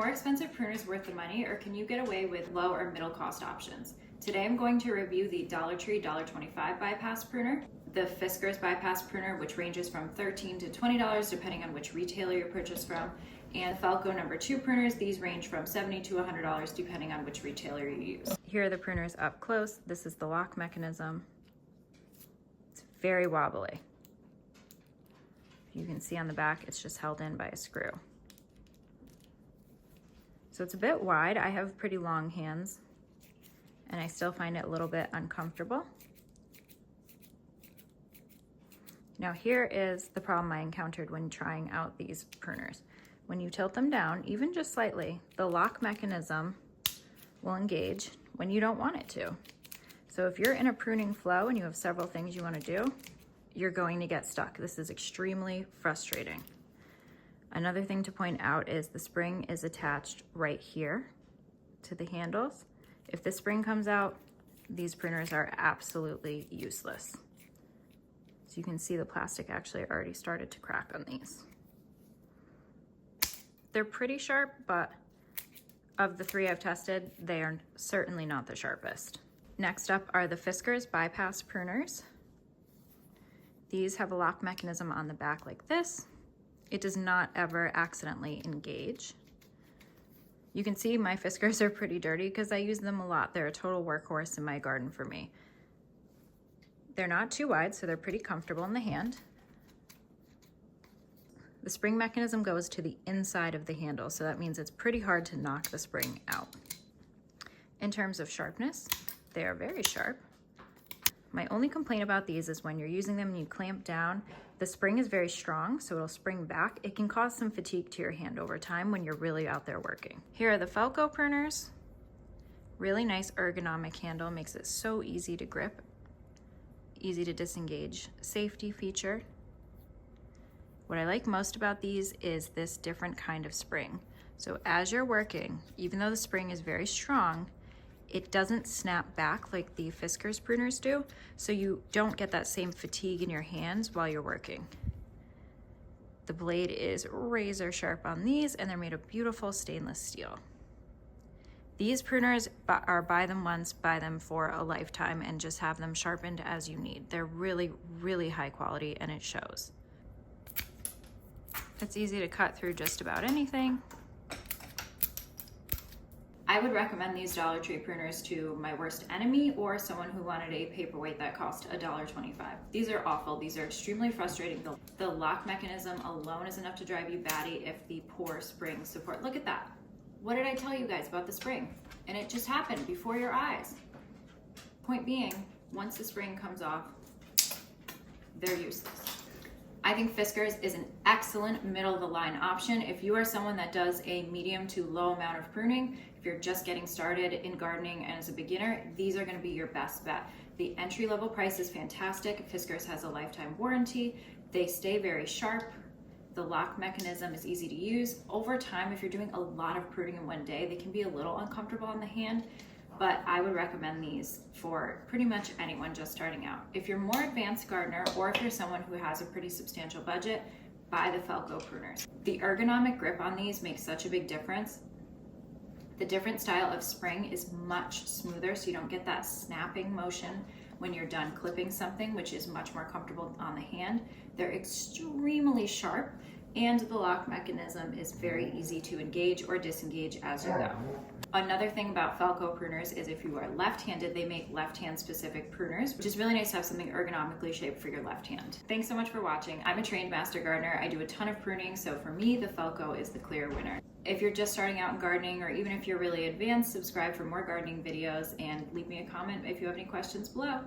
more expensive pruners worth the money, or can you get away with low or middle cost options? Today I'm going to review the Dollar Tree $1.25 bypass pruner, the Fiskars bypass pruner, which ranges from $13 to $20 depending on which retailer you purchase from, and Felco number 2 pruners. These range from $70 to $100 depending on which retailer you use. Here are the pruners up close. This is the lock mechanism. It's very wobbly. You can see on the back it's just held in by a screw. So it's a bit wide. I have pretty long hands and I still find it a little bit uncomfortable. Now here is the problem I encountered when trying out these pruners. When you tilt them down, even just slightly, the lock mechanism will engage when you don't want it to. So if you're in a pruning flow and you have several things you want to do, you're going to get stuck. This is extremely frustrating. Another thing to point out is the spring is attached right here to the handles. If the spring comes out, these pruners are absolutely useless. So you can see the plastic actually already started to crack on these. They're pretty sharp, but of the 3 I've tested, they are certainly not the sharpest. Next up are the Fiskars bypass pruners. These have a lock mechanism on the back like this. It does not ever accidentally engage. You can see my Fiskars are pretty dirty because I use them a lot. They're a total workhorse in my garden for me. They're not too wide, so they're pretty comfortable in the hand. The spring mechanism goes to the inside of the handle, so that means it's pretty hard to knock the spring out. In terms of sharpness, they are very sharp. My only complaint about these is when you're using them and you clamp down, the spring is very strong, so it'll spring back. It can cause some fatigue to your hand over time when you're really out there working. Here are the Felco pruners. Really nice ergonomic handle, makes it so easy to grip, easy to disengage. Safety feature. What I like most about these is this different kind of spring. So as you're working, even though the spring is very strong, it doesn't snap back like the Fiskars pruners do, so you don't get that same fatigue in your hands while you're working. The blade is razor sharp on these, and they're made of beautiful stainless steel. These pruners are buy them once, buy them for a lifetime, and just have them sharpened as you need. They're really, really high quality, and it shows. It's easy to cut through just about anything. I would recommend these Dollar Tree pruners to my worst enemy or someone who wanted a paperweight that cost $1.25. These are awful. These are extremely frustrating. The lock mechanism alone is enough to drive you batty if the poor spring support. Look at that. What did I tell you guys about the spring? And it just happened before your eyes. Point being, once the spring comes off, they're useless. I think Fiskars is an excellent middle of the line option if you are someone that does a medium to low amount of pruning. If you're just getting started in gardening and as a beginner, these are going to be your best bet. The entry level price is fantastic. Fiskars has a lifetime warranty. They stay very sharp. The lock mechanism is easy to use. Over time, if you're doing a lot of pruning in one day, they can be a little uncomfortable on the hand, but I would recommend these for pretty much anyone just starting out. If you're a more advanced gardener, or if you're someone who has a pretty substantial budget, buy the Felco pruners. The ergonomic grip on these makes such a big difference. The different style of spring is much smoother, so you don't get that snapping motion when you're done clipping something, which is much more comfortable on the hand. They're extremely sharp, and the lock mechanism is very easy to engage or disengage as you go. Another thing about Felco pruners is if you are left-handed, they make left-hand specific pruners, which is really nice to have something ergonomically shaped for your left hand. Thanks so much for watching. I'm a trained master gardener. I do a ton of pruning, so for me, the Felco is the clear winner. If you're just starting out in gardening, or even if you're really advanced, subscribe for more gardening videos and leave me a comment if you have any questions below.